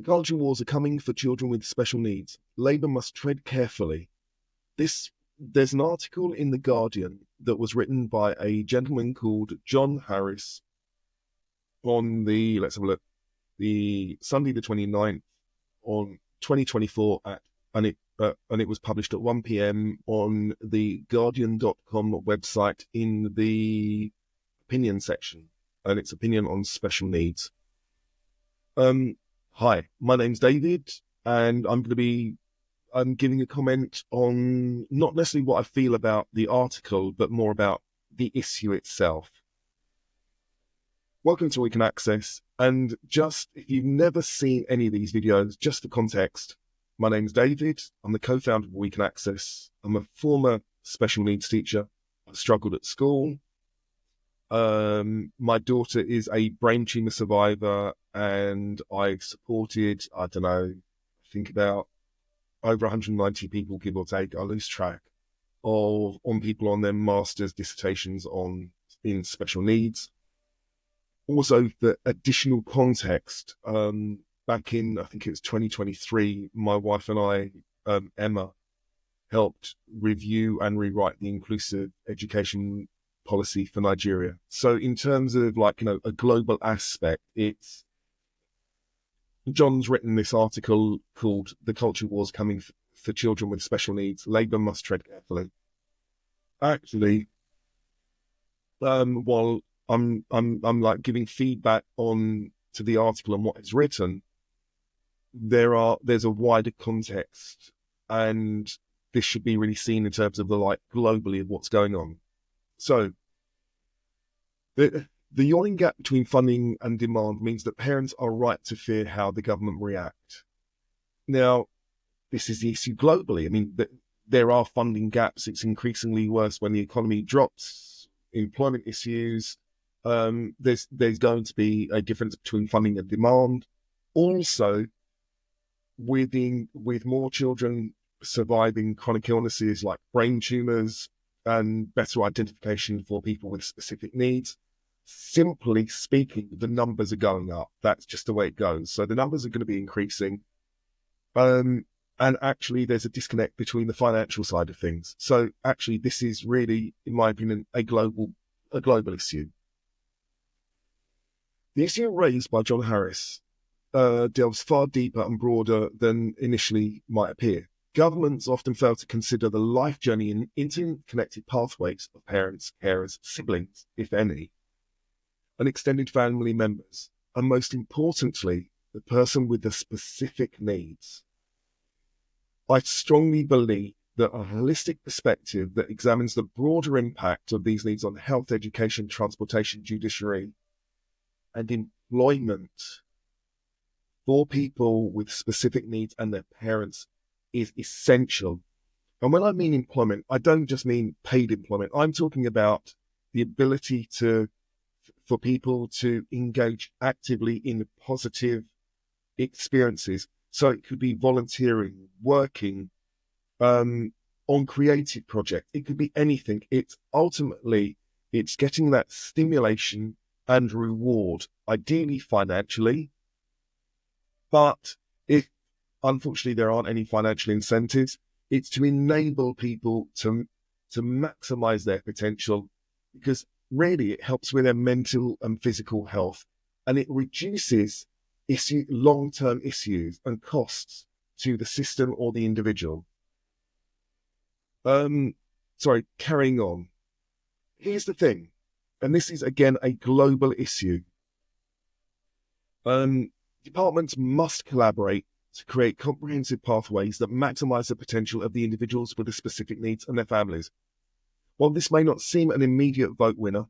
The culture wars are coming for children with special needs. Labour must tread carefully. There's an article in The Guardian that was written by a gentleman called John Harris on let's have a look, the Sunday the 29th on 2024 and it was published at 1 p.m. on the Guardian.com website in the opinion section, and it's opinion on special needs. Hi, my name's David, and I'm giving a comment on not necessarily what I feel about the article, but more about the issue itself. Welcome to Weekend Access, and just if you've never seen any of these videos, just for context, my name's David. I'm the co-founder of Weekend Access. I'm a former special needs teacher. I struggled at school. My daughter is a brain tumor survivor, and I supported, I think about over 190 people, give or take. I lose track on people on their master's dissertations in special needs. Also, for additional context, back in, I think it was 2023, my wife and I, Emma, helped review and rewrite the inclusive education policy for Nigeria. So in terms of a global aspect, John's written this article called "The Culture Wars Coming for Children with Special Needs. Labour Must Tread Carefully." Actually, while I'm giving feedback to the article and what is written, there's a wider context, and this should be really seen in terms of globally of what's going on. So the yawning gap between funding and demand means that parents are right to fear how the government react. Now, this is the issue globally. I mean, there are funding gaps. It's increasingly worse when the economy drops, employment issues. There's going to be a difference between funding and demand. Also, with more children surviving chronic illnesses like brain tumors and better identification for people with specific needs, simply speaking, the numbers are going up. That's just the way it goes. So the numbers are going to be increasing. And actually, there's a disconnect between the financial side of things. So actually, this is really, in my opinion, a global issue. The issue raised by John Harris delves far deeper and broader than initially might appear. Governments often fail to consider the life journey and interconnected pathways of parents, carers, siblings, if any, and extended family members, and most importantly, the person with the specific needs. I strongly believe that a holistic perspective that examines the broader impact of these needs on health, education, transportation, judiciary, and employment for people with specific needs and their parents is essential. And when I mean employment, I don't just mean paid employment. I'm talking about the ability for people to engage actively in positive experiences. So it could be volunteering, working on creative projects. It could be anything. It's getting that stimulation and reward, ideally financially. But if unfortunately there aren't any financial incentives, it's to enable people to maximize their potential, because really it helps with their mental and physical health, and it reduces long-term issues and costs to the system or the individual. Carrying on. Here's the thing, and this is again a global issue. Departments must collaborate to create comprehensive pathways that maximize the potential of the individuals with the specific needs and their families. While this may not seem an immediate vote winner,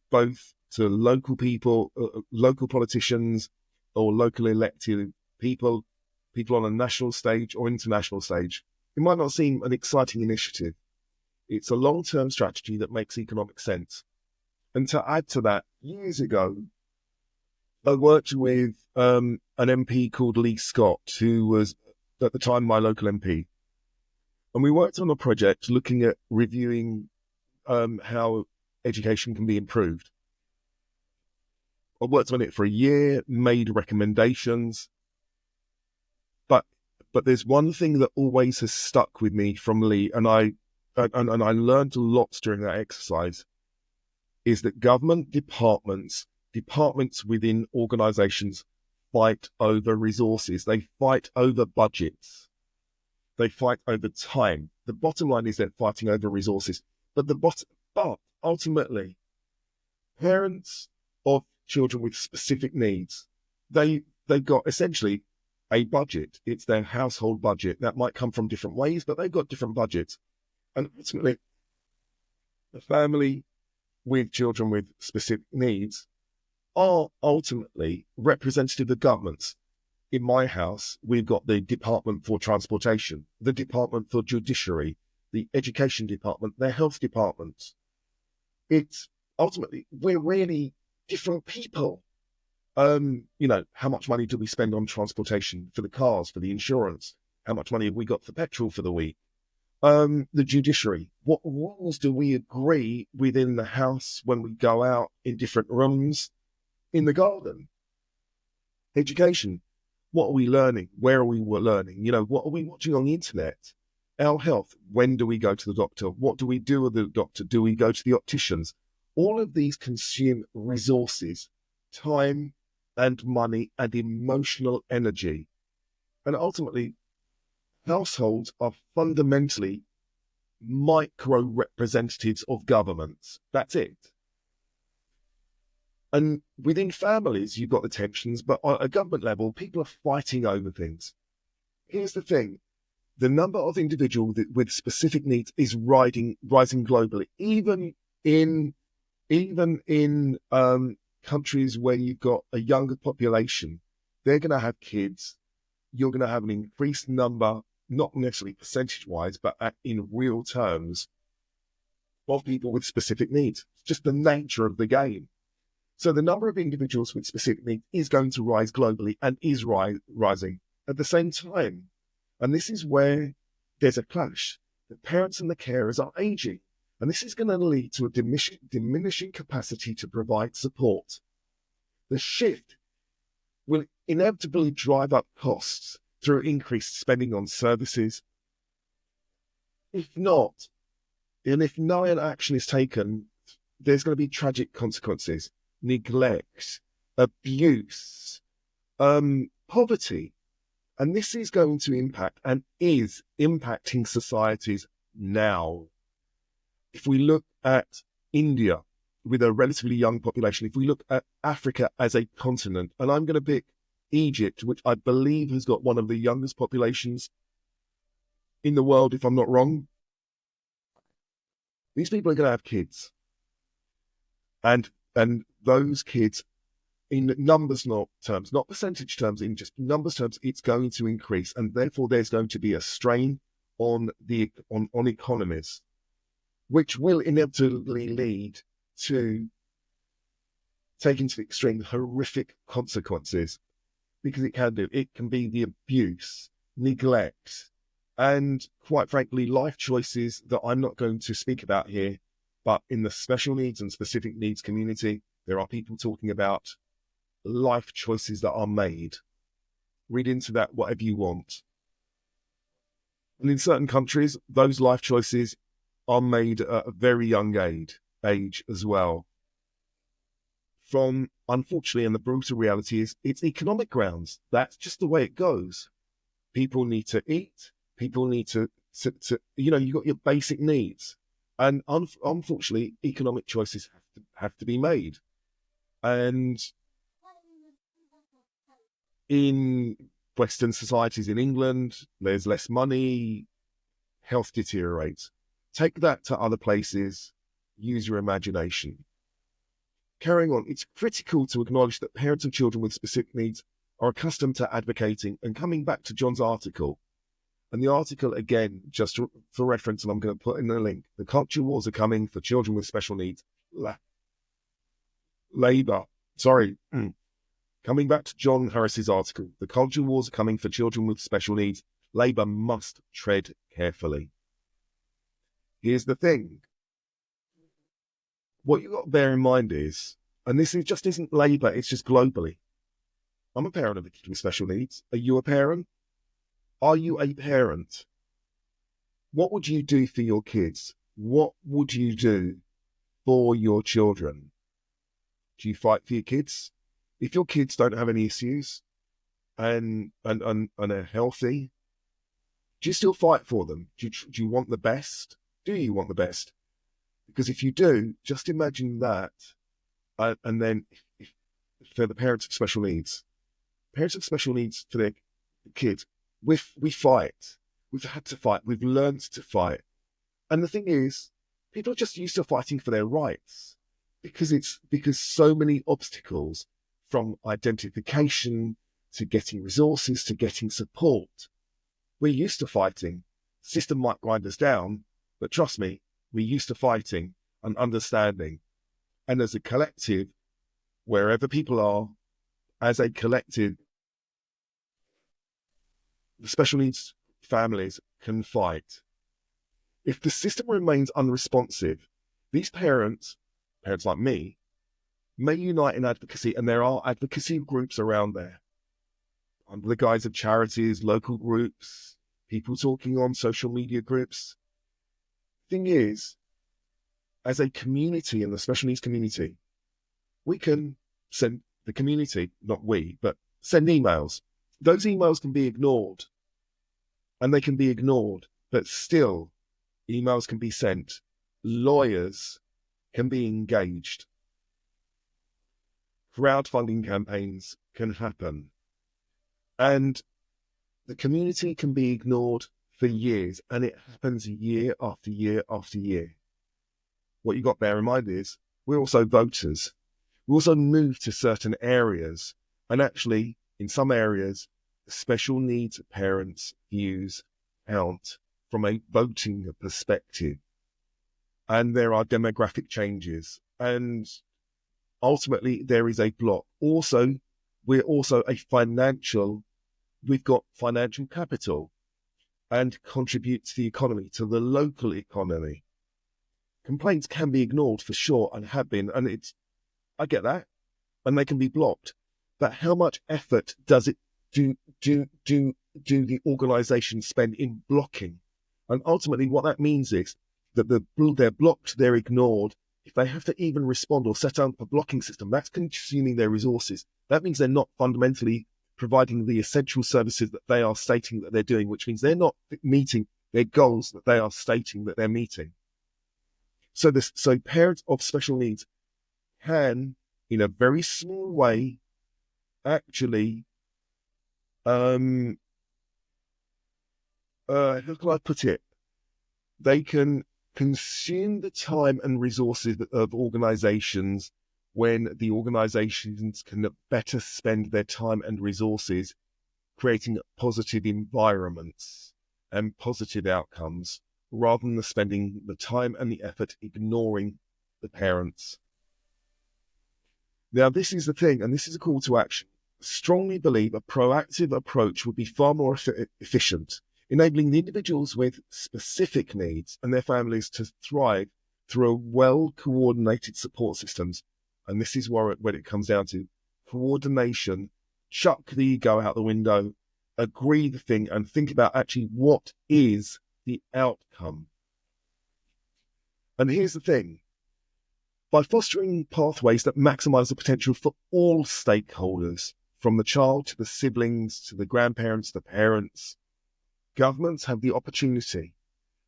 both to local people, local politicians, or local elected people on a national stage or international stage, it might not seem an exciting initiative. It's a long-term strategy that makes economic sense. And to add to that, years ago, I worked with an MP called Lee Scott, who was at the time my local MP. And we worked on a project looking at reviewing how education can be improved. I worked on it for a year, made recommendations, But there's one thing that always has stuck with me from Lee, and I learned a lot during that exercise, is that government departments within organizations fight over resources. They fight over budgets. They fight over time. The bottom line is they're fighting over resources. But ultimately, parents of children with specific needs, they've got essentially a budget. It's their household budget. That might come from different ways, but they've got different budgets. And ultimately, the family with children with specific needs are ultimately representative of governments. In my house, we've got the Department for Transportation, the Department for Judiciary, the Education Department, the Health Department. It's ultimately, we're really different people. How much money do we spend on transportation, for the cars, for the insurance? How much money have we got for petrol for the week? The judiciary, what rules do we agree within the house when we go out in different rooms in the garden? Education, what are we learning? Where are we learning? What are we watching on the internet? Our health, when do we go to the doctor? What do we do with the doctor? Do we go to the opticians? All of these consume resources, time and money and emotional energy. And ultimately, households are fundamentally micro representatives of governments. That's it. And within families, you've got the tensions, but on a government level, people are fighting over things. Here's the thing. The number of individuals with specific needs is rising globally, even in countries where you've got a younger population. They're going to have kids. You're going to have an increased number, not necessarily percentage-wise, but in real terms, of people with specific needs. It's just the nature of the game. So the number of individuals with specific needs is going to rise globally and is rising at the same time. And this is where there's a clash. The parents and the carers are aging, and this is going to lead to a diminishing capacity to provide support. The shift will inevitably drive up costs through increased spending on services. If not, and if no action is taken, there's going to be tragic consequences. Neglect, abuse, poverty. And this is going to impact and is impacting societies now. If we look at India with a relatively young population, if we look at Africa as a continent, and I'm going to pick Egypt, which I believe has got one of the youngest populations in the world, if I'm not wrong, these people are going to have kids. And those kids, in numbers terms, not percentage terms, in just numbers terms, it's going to increase. And therefore, there's going to be a strain on economies, which will inevitably lead to, taking to the extreme, horrific consequences, because it can be the abuse, neglect, and quite frankly, life choices that I'm not going to speak about here. But in the special needs and specific needs community, there are people talking about life choices that are made. Read into that whatever you want. And in certain countries, those life choices are made at a very young age as well. Unfortunately, and the brutal reality is, it's economic grounds. That's just the way it goes. People need to eat. People need to you've got your basic needs. And unfortunately, economic choices have to be made. And in Western societies in England, there's less money, health deteriorates. Take that to other places, use your imagination. Carrying on, it's critical to acknowledge that parents of children with specific needs are accustomed to advocating, and coming back to John's article, and the article, again, just for reference, and I'm going to put in the link, the culture wars are coming for children with special needs. Coming back to John Harris's article, the culture wars are coming for children with special needs. Labour must tread carefully. Here's the thing. What you've got to bear in mind is, and this just isn't Labour, it's just globally. I'm a parent of a kid with special needs. Are you a parent? Are you a parent? What would you do for your kids? What would you do for your children? Do you fight for your kids? If your kids don't have any issues and are healthy, do you still fight for them? Do you want the best? Do you want the best? Because if you do, just imagine that. And then for the parents of special needs, for their kids, we fight. We've had to fight. We've learned to fight. And the thing is, people are just used to fighting for their rights because so many obstacles, from identification to getting resources to getting support. We're used to fighting. The system might grind us down, but trust me, we're used to fighting and understanding. And as a collective, wherever people are, as a collective, the special needs families can fight. If the system remains unresponsive, these parents like me, may unite in advocacy, and there are advocacy groups around there, under the guise of charities, local groups, people talking on social media groups. Thing is, as a community in the special needs community, we can send the community, not we, but send emails. Those emails can be ignored, and they can be ignored, but still, emails can be sent. Lawyers can be engaged. Crowdfunding campaigns can happen. And the community can be ignored for years, and it happens year after year after year. What you've got to bear in mind is we're also voters. We also move to certain areas, and actually, in some areas, the special needs parents' views count from a voting perspective. And there are demographic changes, and ultimately there is a block. Also, we're also we've got financial capital and contribute to the economy, to the local economy. Complaints can be ignored for sure, and have been, and I get that, and they can be blocked. But how much effort does it do the organisation spend in blocking? And ultimately what that means is that they're blocked, they're ignored. If they have to even respond or set up a blocking system, that's consuming their resources. That means they're not fundamentally providing the essential services that they are stating that they're doing, which means they're not meeting their goals that they are stating that they're meeting. So parents of special needs can, in a very small way, actually, how can I put it? They can consume the time and resources of organizations when the organizations can better spend their time and resources creating positive environments and positive outcomes, rather than spending the time and the effort ignoring the parents. Now, this is the thing, and this is a call to action. I strongly believe a proactive approach would be far more efficient, enabling the individuals with specific needs and their families to thrive through a well-coordinated support systems. And this is where it comes down to coordination. Chuck the ego out the window, agree the thing, and think about actually what is the outcome. And here's the thing. By fostering pathways that maximize the potential for all stakeholders, from the child to the siblings to the grandparents, the parents, governments have the opportunity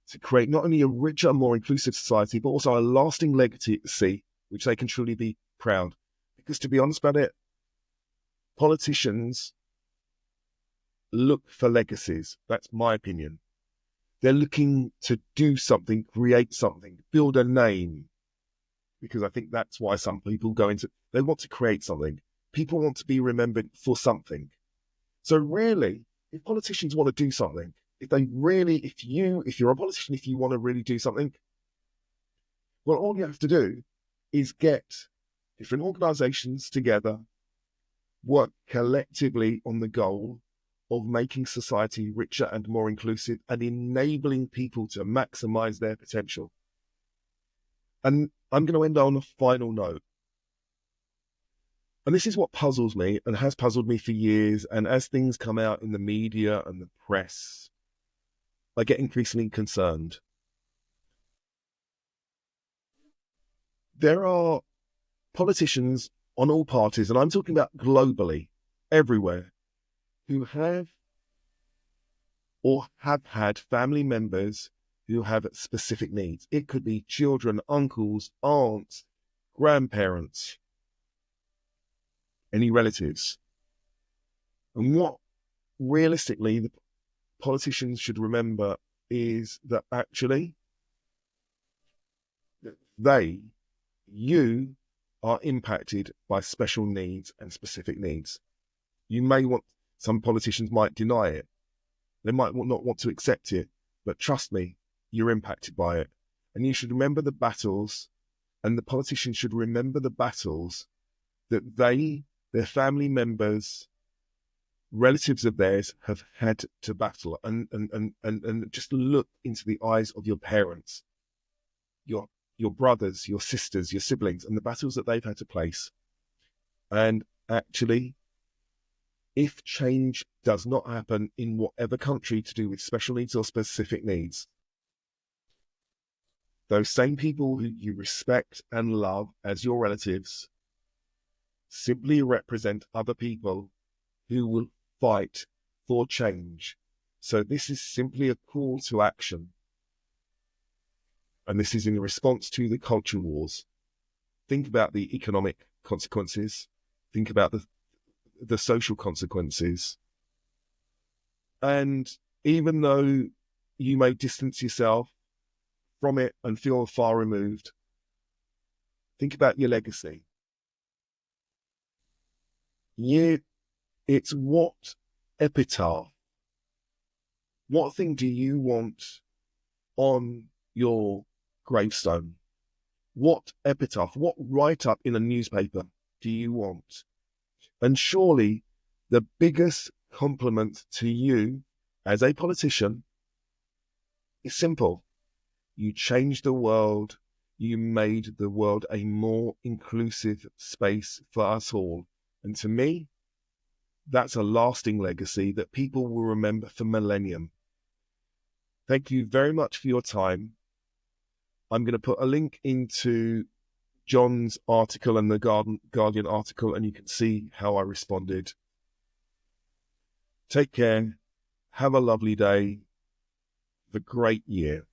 to create not only a richer, more inclusive society, but also a lasting legacy, which they can truly be proud. Because to be honest about it, politicians look for legacies. That's my opinion. They're looking to do something, create something, build a name. Because I think that's why some people they want to create something. People want to be remembered for something. So really, if politicians want to do something, if you're a politician, if you want to really do something, well, all you have to do is get different organizations together, work collectively on the goal of making society richer and more inclusive and enabling people to maximize their potential. And I'm going to end on a final note. And this is what puzzles me and has puzzled me for years. And as things come out in the media and the press, I get increasingly concerned. There are politicians on all parties, and I'm talking about globally, everywhere, who have or have had family members who have specific needs. It could be children, uncles, aunts, grandparents, any relatives. And what realistically the politicians should remember is that actually you are impacted by special needs and specific needs. Some politicians might deny it. They might not want to accept it, but trust me, you're impacted by it. And you should remember the battles, and the politicians should remember the battles that their family members, relatives of theirs have had to battle. And just look into the eyes of your parents, your brothers, your sisters, your siblings, and the battles that they've had to place. And actually, if change does not happen in whatever country to do with special needs or specific needs, those same people who you respect and love as your relatives simply represent other people who will fight for change. So this is simply a call to action. And this is in response to the culture wars. Think about the economic consequences. Think about the social consequences. And even though you may distance yourself from it and feel far removed, think about your legacy. It's what epitaph, what thing do you want on your gravestone? What epitaph, what write-up in a newspaper do you want? And surely the biggest compliment to you as a politician is simple. You changed the world. You made the world a more inclusive space for us all. And to me, that's a lasting legacy that people will remember for millennium. Thank you very much for your time. I'm going to put a link into John's article and the Guardian article, and you can see how I responded. Take care. Have a lovely day. Have a great year.